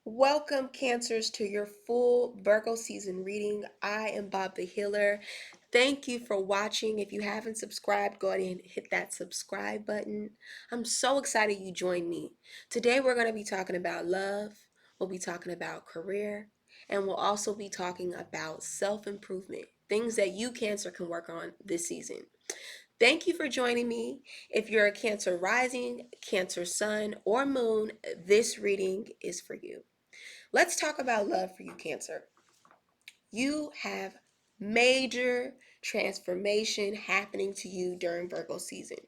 Welcome, Cancers, to your full Virgo season reading. I am Bob the Healer. Thank you for watching. If you haven't subscribed, go ahead and hit that subscribe button. I'm so excited you joined me. Today, we're going to be talking about love, we'll be talking about career, and we'll also be talking about self improvement, things that you, Cancer, can work on this season. Thank you for joining me. If you're a Cancer rising, Cancer sun, or moon, this reading is for you. Let's talk about love for you, Cancer. You have major transformation happening to you during Virgo season.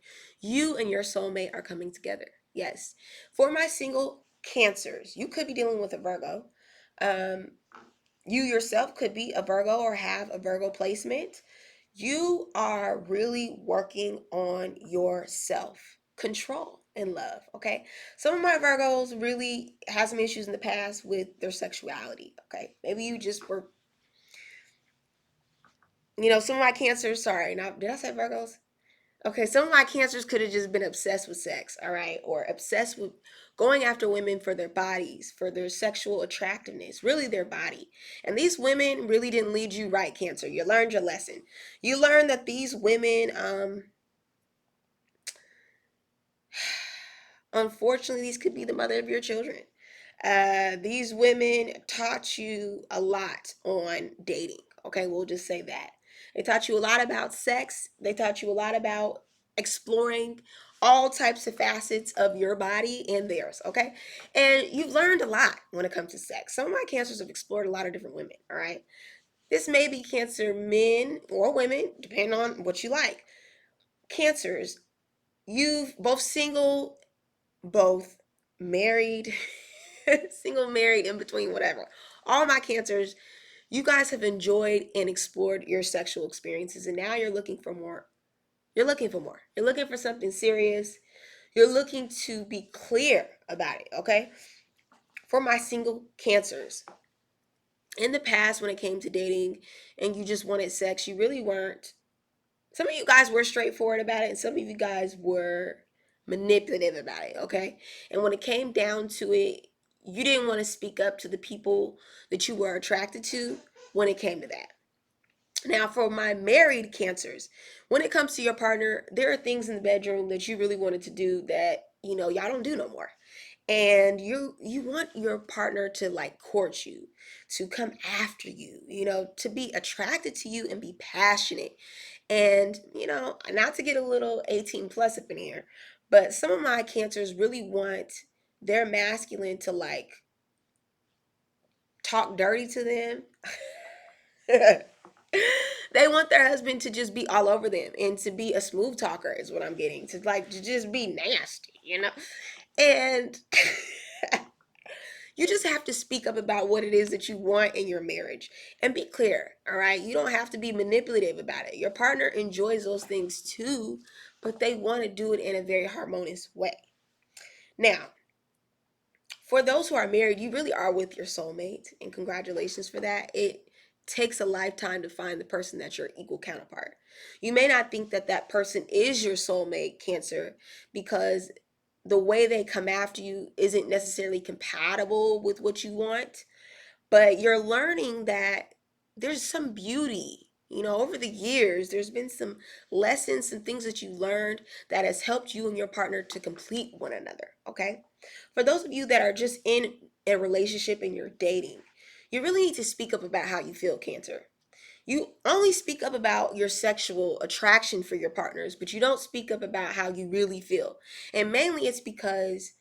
You and your soulmate are coming together. Yes. For my single Cancers, you could be dealing with a Virgo. Um, you yourself could be a Virgo or have a Virgo placement. You are really working on your self control and love. Okay. Some of my Virgos really had some issues in the past with their sexuality. Okay. Maybe you just were, some of my Cancers, sorry, now, did I say Virgos? Okay, some of my Cancers could have just been obsessed with sex, all right, or obsessed with going after women for their bodies, for their sexual attractiveness, really their body. And these women really didn't lead you right, Cancer. You learned your lesson. You learned that these women, unfortunately, these could be the mother of your children. These women taught you a lot on dating. Okay, we'll just say that. They taught you a lot about sex. They taught you a lot about exploring all types of facets of your body and theirs. Okay, and you've learned a lot when it comes to sex. Some of my Cancers have explored a lot of different women. All right, this may be Cancer men or women, depending on what you like. Cancers, you've both single, both married, single, married, in between, whatever. All my Cancers, you guys have enjoyed and explored your sexual experiences, and now you're looking for more. You're looking for more. You're looking for something serious. You're looking to be clear about it, okay? For my single Cancers, in the past, when it came to dating and you just wanted sex, you really weren't. Some of you guys were straightforward about it, and some of you guys were manipulative about it, okay? And when it came down to it, you didn't want to speak up to the people that you were attracted to when it came to that. Now, for my married Cancers, when it comes to your partner, there are things in the bedroom that you really wanted to do that, y'all don't do no more. And you want your partner to like court you, to come after you, to be attracted to you and be passionate. And, not to get a little 18 plus up in here, but some of my Cancers really want their masculine to like talk dirty to them. They want their husband to just be all over them and to be a smooth talker is what I'm getting. To just be nasty. And you just have to speak up about what it is that you want in your marriage and be clear, all right? You don't have to be manipulative about it. Your partner enjoys those things too, but they want to do it in a very harmonious way. Now, for those who are married, you really are with your soulmate, and congratulations for that. It takes a lifetime to find the person that's your equal counterpart. You may not think that that person is your soulmate, Cancer, because the way they come after you isn't necessarily compatible with what you want, but you're learning that there's some beauty. Over the years, there's been some lessons, some things that you learned that has helped you and your partner to complete one another. Okay. For those of you that are just in a relationship and you're dating, you really need to speak up about how you feel, Cancer. You only speak up about your sexual attraction for your partners, but you don't speak up about how you really feel. And mainly it's because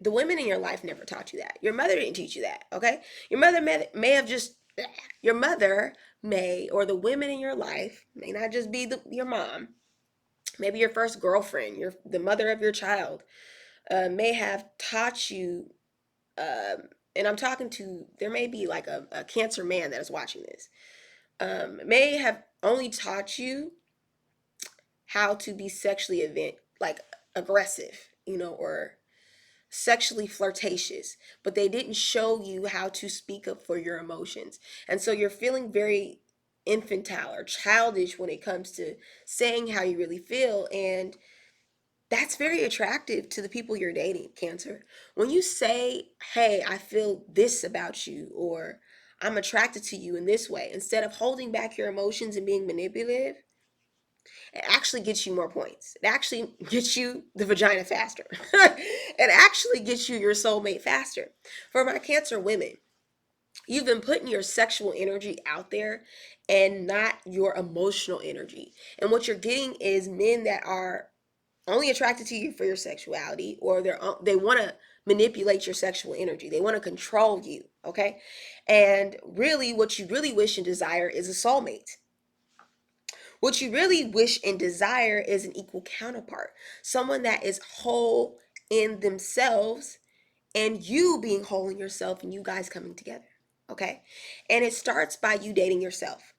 the women in your life never taught you that. Your mother didn't teach you that, okay? Your mother may have just, your mother may, or the women in your life, may not just be your mom, maybe your first girlfriend, the mother of your child, may have taught you, and I'm talking to, there may be like a Cancer man that is watching this, may have only taught you how to be sexually like aggressive, or sexually flirtatious, but they didn't show you how to speak up for your emotions. And so you're feeling very infantile or childish when it comes to saying how you really feel. And That's very attractive to the people you're dating, Cancer. When you say, hey, I feel this about you, or I'm attracted to you in this way, instead of holding back your emotions and being manipulative, it actually gets you more points. It actually gets you the vagina faster. It actually gets you your soulmate faster. For my Cancer women, you've been putting your sexual energy out there and not your emotional energy. And what you're getting is men that are only attracted to you for your sexuality, or they want to manipulate your sexual energy. They want to control you, okay? And really what you really wish and desire is a soulmate. What you really wish and desire is an equal counterpart, someone that is whole in themselves and you being whole in yourself and you guys coming together. Okay? And it starts by you dating yourself.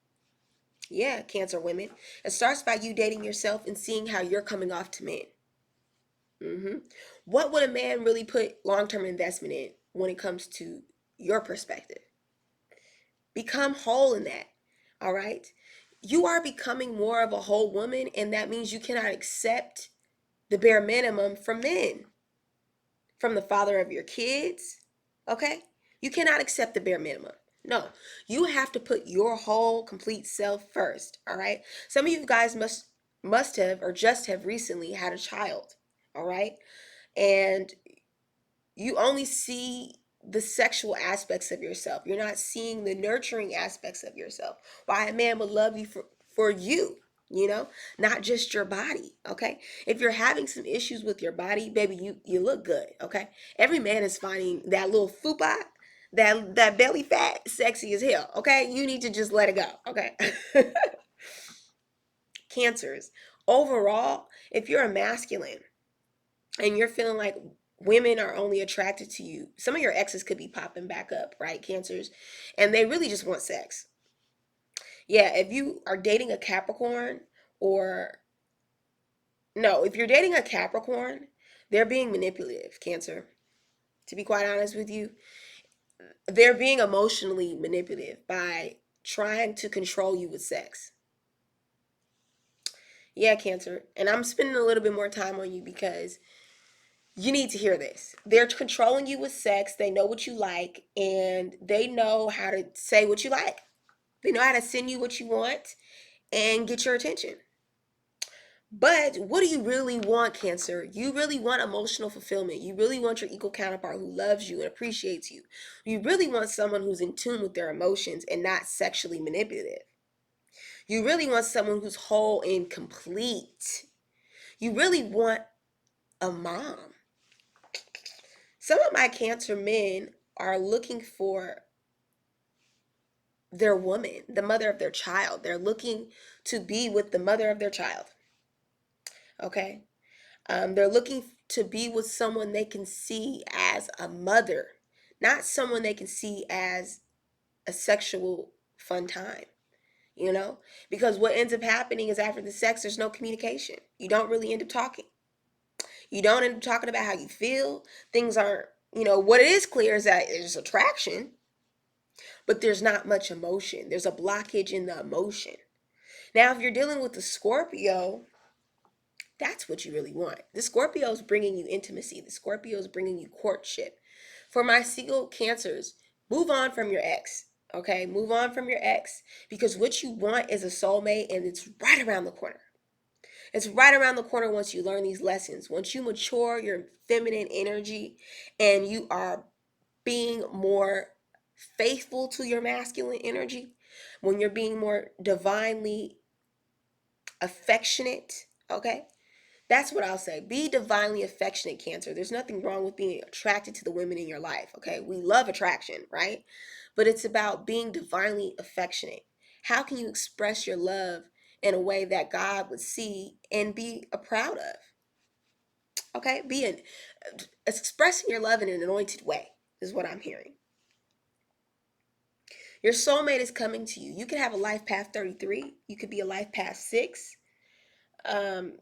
Yeah, Cancer women. It starts by you dating yourself and seeing how you're coming off to men. hmm What would a man really put long term investment in when it comes to your perspective? Become whole in that. All right? You are becoming more of a whole woman, and that means you cannot accept the bare minimum from men, from the father of your kids. Okay? You cannot accept the bare minimum. No, you have to put your whole complete self first. All right? Some of you guys must have or just have recently had a child. All right? And you only see the sexual aspects of yourself. You're not seeing the nurturing aspects of yourself. Why a man would love you for you, you know, not just your body. Okay. If you're having some issues with your body, baby, you look good. Okay. Every man is finding that little fupa, that belly fat sexy as hell. Okay. You need to just let it go. Okay. Cancers. Overall, if you're a masculine and you're feeling like women are only attracted to you, some of your exes could be popping back up, right? Cancers. And they really just want sex. Yeah, if you are dating a Capricorn, or no, if you're dating a Capricorn, they're being manipulative, Cancer. To be quite honest with you, they're being emotionally manipulative by trying to control you with sex. Yeah, Cancer. And I'm spending a little bit more time on you because you need to hear this. They're controlling you with sex. They know what you like, and they know how to say what you like. They know how to send you what you want and get your attention. But what do you really want, Cancer? You really want emotional fulfillment. You really want your equal counterpart who loves you and appreciates you. You really want someone who's in tune with their emotions and not sexually manipulative. You really want someone who's whole and complete. You really want a mom. Some of my Cancer men are looking for their woman, the mother of their child. They're looking to be with the mother of their child. Okay? They're looking to be with someone they can see as a mother, not someone they can see as a sexual fun time, you know? Because what ends up happening is after the sex, there's no communication. You don't really end up talking. You don't end up talking about how you feel. Things aren't, what it is clear is that there's attraction, but there's not much emotion. There's a blockage in the emotion. Now, if you're dealing with the Scorpio, that's what you really want. The Scorpio is bringing you intimacy. The Scorpio is bringing you courtship. For my single Cancers, move on from your ex. Okay, move on from your ex, because what you want is a soulmate, and it's right around the corner. It's right around the corner once you learn these lessons. Once you mature your feminine energy and you are being more faithful to your masculine energy, when you're being more divinely affectionate, okay? That's what I'll say. Be divinely affectionate, Cancer. There's nothing wrong with being attracted to the women in your life, okay? We love attraction, right? But it's about being divinely affectionate. How can you express your love in a way that God would see and be proud of? Okay? Expressing your love in an anointed way is what I'm hearing. Your soulmate is coming to you. You could have a life path 33. You could be a life path 6. Um,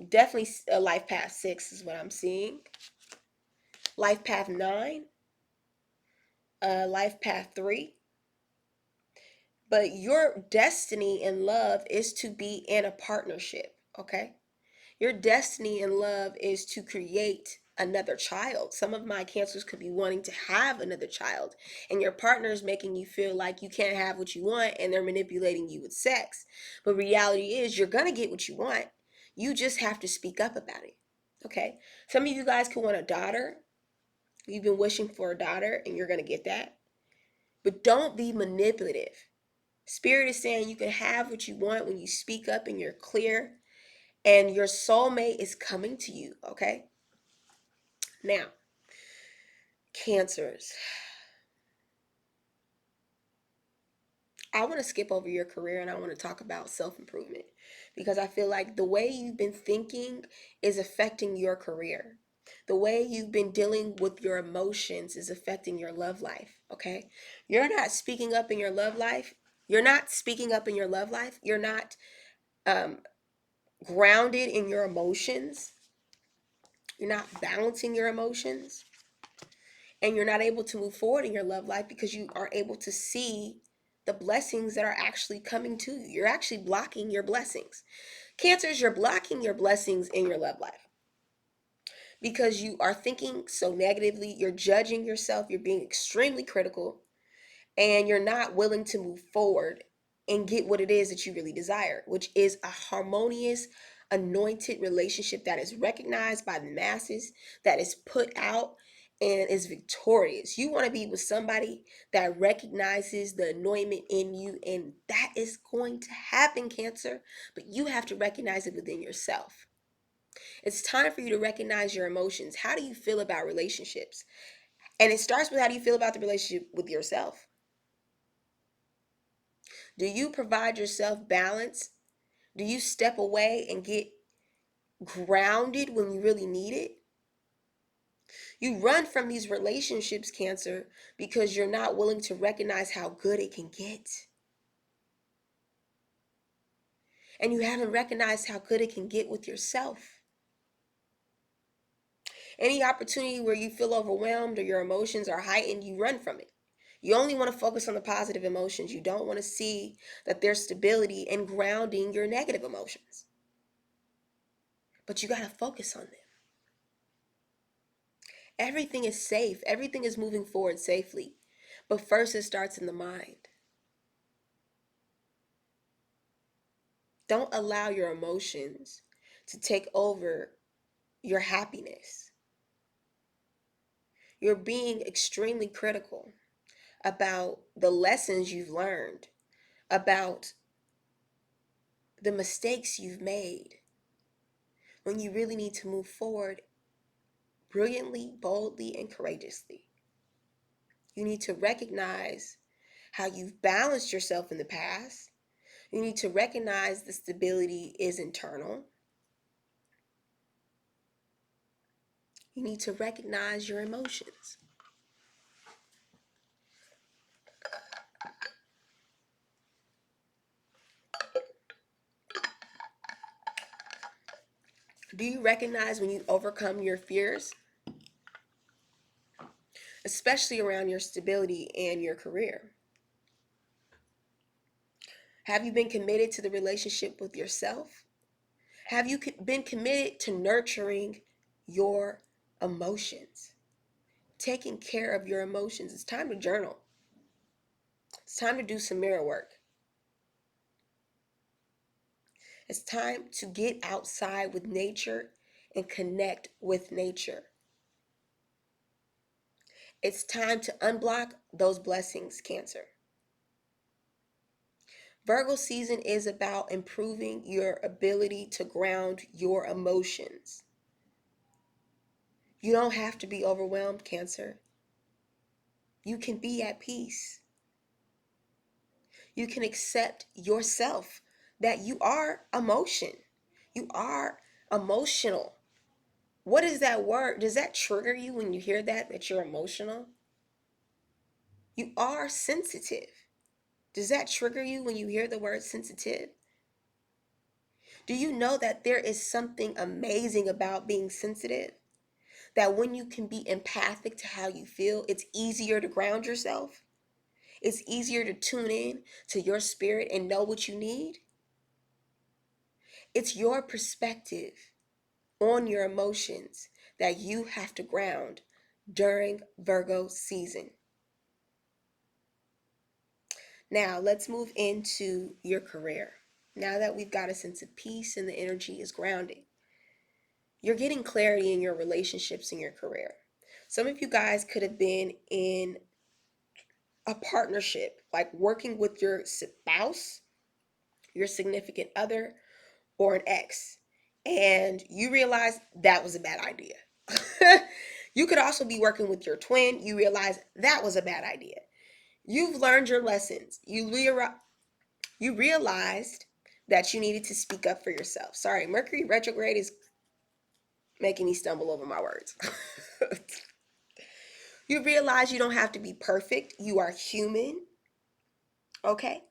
Definitely a life path 6 is what I'm seeing. Life path 9. Life path 3. But your destiny in love is to be in a partnership, okay? Your destiny in love is to create another child. Some of my cancers could be wanting to have another child, and your partner is making you feel like you can't have what you want, and they're manipulating you with sex. But reality is, you're going to get what you want. You just have to speak up about it. Okay? Some of you guys could want a daughter. You've been wishing for a daughter, and you're going to get that. But don't be manipulative. Spirit is saying you can have what you want when you speak up and you're clear, and your soulmate is coming to you, okay? Now, Cancers. I want to skip over your career and I want to talk about self improvement because I feel like the way you've been thinking is affecting your career. The way you've been dealing with your emotions is affecting your love life, okay? You're not speaking up in your love life. You're not speaking up in your love life. You're not um, grounded in your emotions. You're not balancing your emotions. And you're not able to move forward in your love life because you are able to see the blessings that are actually coming to you. You're actually blocking your blessings. Cancers, you're blocking your blessings in your love life because you are thinking so negatively, you're judging yourself, you're being extremely critical, and you're not willing to move forward and get what it is that you really desire, which is a harmonious, anointed relationship that is recognized by the masses, that is put out and is victorious. You want to be with somebody that recognizes the anointment in you, and that is going to happen, Cancer, but you have to recognize it within yourself. It's time for you to recognize your emotions. How do you feel about relationships? And it starts with how do you feel about the relationship with yourself? Do you provide yourself balance? Do you step away and get grounded when you really need it? You run from these relationships, Cancer, because you're not willing to recognize how good it can get. And you haven't recognized how good it can get with yourself. Any opportunity where you feel overwhelmed or your emotions are heightened, you run from it. You only want to focus on the positive emotions. You don't want to see that there's stability in grounding your negative emotions. But you got to focus on them. Everything is safe. Everything is moving forward safely. But first, it starts in the mind. Don't allow your emotions to take over your happiness. You're being extremely critical about the lessons you've learned, about the mistakes you've made, when you really need to move forward brilliantly, boldly, and courageously. You need to recognize how you've balanced yourself in the past. You need to recognize the stability is internal. You need to recognize your emotions. Do you recognize when you overcome your fears, especially around your stability and your career? Have you been committed to the relationship with yourself? Have you been committed to nurturing your emotions, taking care of your emotions? It's time to journal. It's time to do some mirror work. It's time to get outside with nature and connect with nature. It's time to unblock those blessings, Cancer. Virgo season is about improving your ability to ground your emotions. You don't have to be overwhelmed, Cancer. You can be at peace. You can accept yourself that you are emotion. You are emotional. What is that word? Does that trigger you when you hear that you're emotional? You are sensitive. Does that trigger you when you hear the word sensitive? Do you know that there is something amazing about being sensitive? That when you can be empathic to how you feel, it's easier to ground yourself. It's easier to tune in to your spirit and know what you need. It's your perspective. on your emotions that you have to ground during Virgo season. Now, let's move into your career. Now that we've got a sense of peace and the energy is grounding, you're getting clarity in your relationships and your career. Some of you guys could have been in a partnership, like working with your spouse, your significant other, or an ex, and you realize that was a bad idea. You could also be working with your twin. You realize that was a bad idea. You've learned your lessons. You realized that you needed to speak up for yourself. Sorry, Mercury retrograde is making me stumble over my words. You realize you don't have to be perfect. You are human. Okay?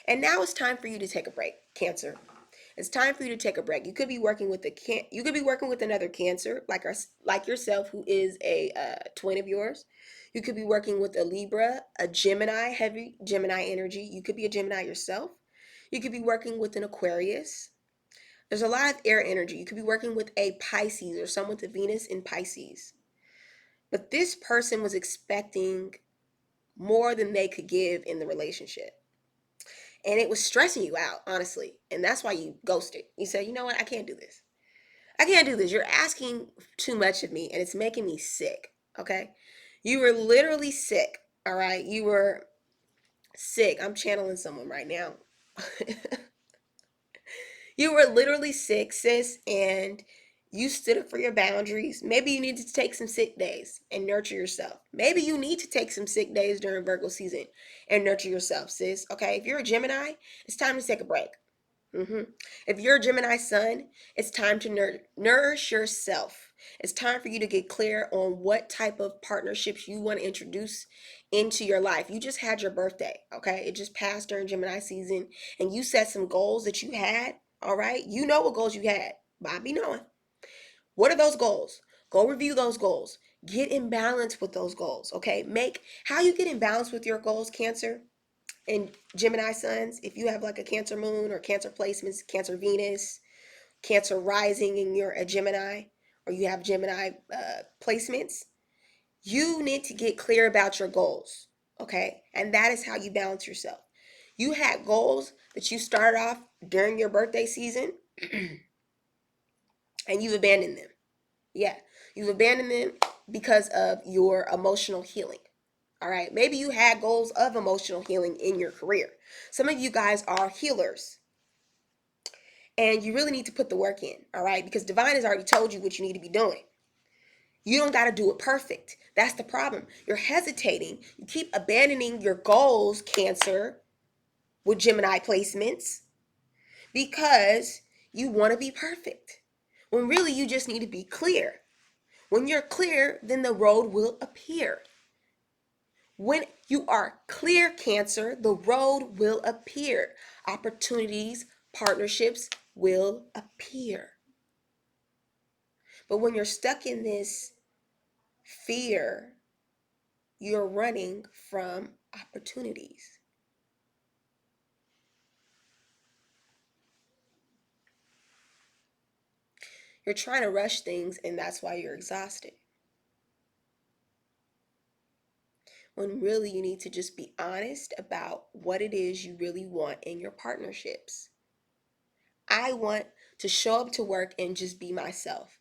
And now it's time for you to take a break, Cancer. It's time for you to take a break. You could be working with you could be working with another Cancer like yourself who is a twin of yours. You could be working with a Libra, a Gemini, heavy Gemini energy. You could be a Gemini yourself. You could be working with an Aquarius. There's a lot of air energy. You could be working with a Pisces or someone with a Venus in Pisces. But this person was expecting more than they could give in the relationship. And it was stressing you out, honestly. And that's why you ghosted. You said, you know what? I can't do this. I can't do this. You're asking too much of me and it's making me sick. Okay. You were literally sick. All right. You were sick. I'm channeling someone right now. You were literally sick, sis, and you stood up for your boundaries. Maybe you need to take some sick days and nurture yourself. Maybe you need to take some sick days during Virgo season and nurture yourself, sis. Okay. If you're a Gemini, it's time to take a break. If you're a Gemini sun, it's time to nourish yourself. It's time for you to get clear on what type of partnerships you want to introduce into your life. You just had your birthday, okay? It just passed during Gemini season, and you set some goals that you had, all right? You know what goals you had. Bobby knowing. What are those goals? Go review those goals. Get in balance with those goals, okay? Make how you get in balance with your goals, Cancer and Gemini suns, if you have like a Cancer moon or Cancer placements, Cancer Venus, Cancer rising and you're a Gemini, or you have Gemini placements, you need to get clear about your goals, okay? And that is how you balance yourself. You had goals that you started off during your birthday season and you've abandoned them. Yeah, you've abandoned them because of your emotional healing. All right. Maybe you had goals of emotional healing in your career. Some of you guys are healers and you really need to put the work in. All right. Because divine has already told you what you need to be doing. You don't got to do it perfect. That's the problem. You're hesitating. You keep abandoning your goals, Cancer, with Gemini placements because you want to be perfect. When really you just need to be clear. When you're clear, then the road will appear. When you are clear, Cancer, the road will appear. Opportunities, partnerships will appear. But when you're stuck in this fear, you're running from opportunities. You're trying to rush things, and that's why you're exhausted. When really you need to just be honest about what it is you really want in your partnerships. I want to show up to work and just be myself.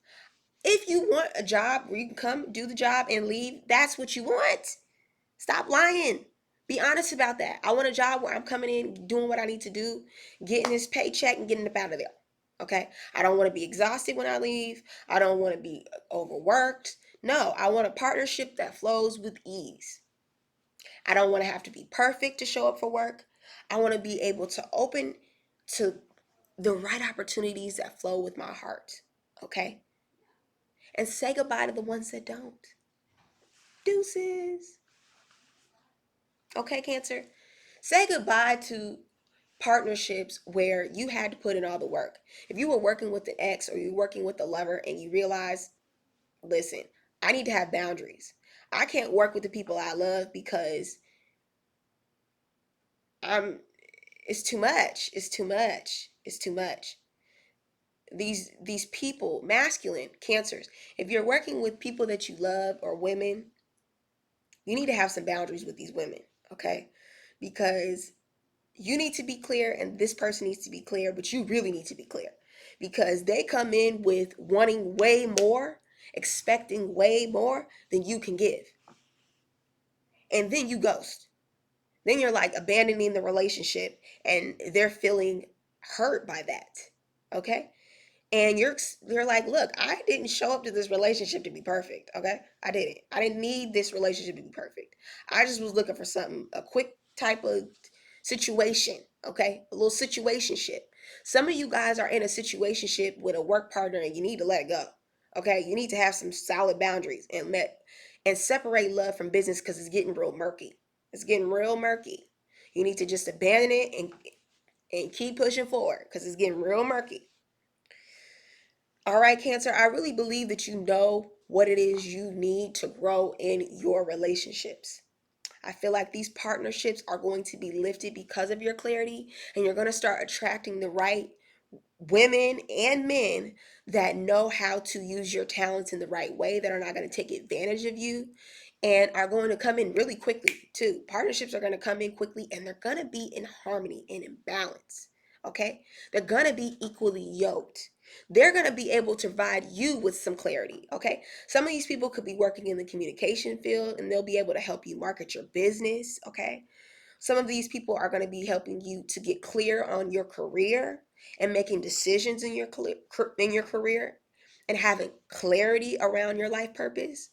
If you want a job where you can come do the job and leave, that's what you want. Stop lying. Be honest about that. I want a job where I'm coming in, doing what I need to do, getting this paycheck and getting up out of there. Okay? I don't want to be exhausted when I leave. I don't want to be overworked. No, I want a partnership that flows with ease. I don't want to have to be perfect to show up for work. I want to be able to open to the right opportunities that flow with my heart. Okay? And say goodbye to the ones that don't. Deuces. Okay, Cancer? Say goodbye to partnerships where you had to put in all the work. If you were working with an ex or you're working with a lover and you realize, listen, I need to have boundaries. I can't work with the people I love because I'm it's too much. It's too much. It's too much. these people, masculine Cancers, if you're working with people that you love or women, you need to have some boundaries with these women, okay? Because you need to be clear and this person needs to be clear, but you really need to be clear because they come in with wanting way more, expecting way more than you can give. And then you ghost. Then you're like abandoning the relationship and they're feeling hurt by that. Okay? And you're like, look, I didn't show up to this relationship to be perfect. Okay, I didn't need this relationship to be perfect. I just was looking for something, a quick type of situation. Okay, a little situationship. Some of you guys are in a situationship with a work partner and you need to let it go. Okay, you need to have some solid boundaries and separate love from business because it's getting real murky. It's getting real murky. You need to just abandon it and keep pushing forward because it's getting real murky. All right, Cancer, I really believe that you know what it is you need to grow in your relationships. I feel like these partnerships are going to be lifted because of your clarity, and you're going to start attracting the right women and men that know how to use your talents in the right way, that are not going to take advantage of you, and are going to come in really quickly too. Partnerships are going to come in quickly and they're going to be in harmony and in balance. Okay? They're going to be equally yoked. They're going to be able to provide you with some clarity. Okay? Some of these people could be working in the communication field and they'll be able to help you market your business. Okay? Some of these people are going to be helping you to get clear on your career and making decisions in your career and having clarity around your life purpose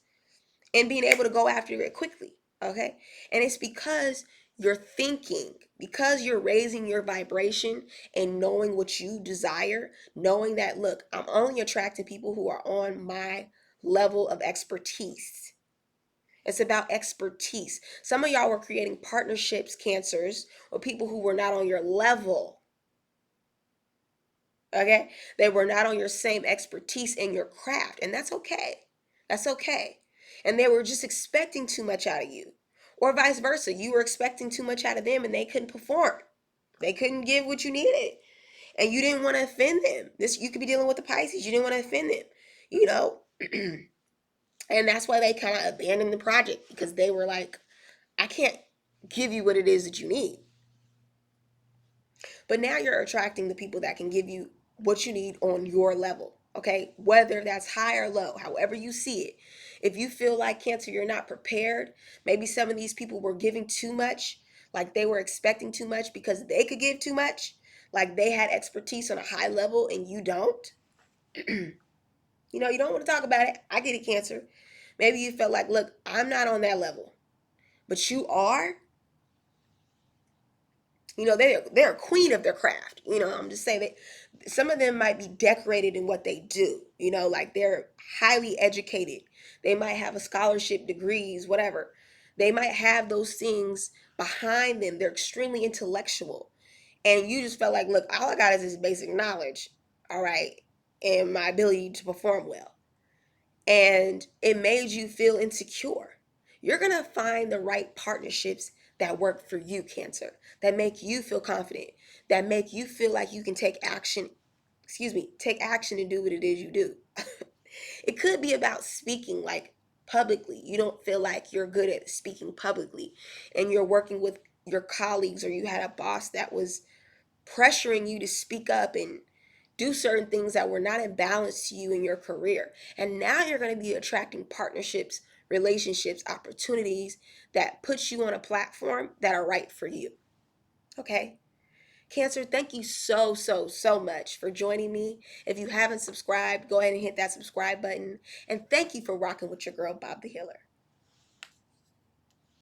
and being able to go after it quickly. Okay? And it's because you're thinking, because you're raising your vibration and knowing what you desire, knowing that, look, I'm only attracting people who are on my level of expertise. It's about expertise. Some of y'all were creating partnerships, Cancers, with people who were not on your level. Okay? They were not on your same expertise in your craft, and that's okay. That's okay. And they were just expecting too much out of you. Or vice versa. You were expecting too much out of them and they couldn't perform. They couldn't give what you needed. And you didn't want to offend them. This you could be dealing with the Pisces. You didn't want to offend them. You know? And that's why they kind of abandoned the project because they were like, I can't give you what it is that you need. But now you're attracting the people that can give you what you need on your level. Okay, whether that's high or low, however you see it. If you feel like, Cancer, you're not prepared, maybe some of these people were giving too much, like they were expecting too much because they could give too much, like they had expertise on a high level and you don't. You know, you don't want to talk about it. I get it, Cancer. Maybe you felt like, look, I'm not on that level, but you are. You know, they're a queen of their craft. You know, I'm just saying that some of them might be decorated in what they do. You know, like they're highly educated. They might have a scholarship, degrees, whatever. They might have those things behind them. They're extremely intellectual. And you just felt like, look, all I got is this basic knowledge, all right, and my ability to perform well. And it made you feel insecure. You're going to find the right partnerships that work for you, Cancer, that make you feel confident, that make you feel like you can take action, take action and do what it is you do. It could be about speaking, like publicly. You don't feel like you're good at speaking publicly and you're working with your colleagues, or you had a boss that was pressuring you to speak up and do certain things that were not in balance to you in your career. And now you're going to be attracting partnerships, relationships, opportunities that put you on a platform that are right for you. Okay? Cancer, thank you so much for joining me. If you haven't subscribed, go ahead and hit that subscribe button. And thank you for rocking with your girl, Bob the Healer.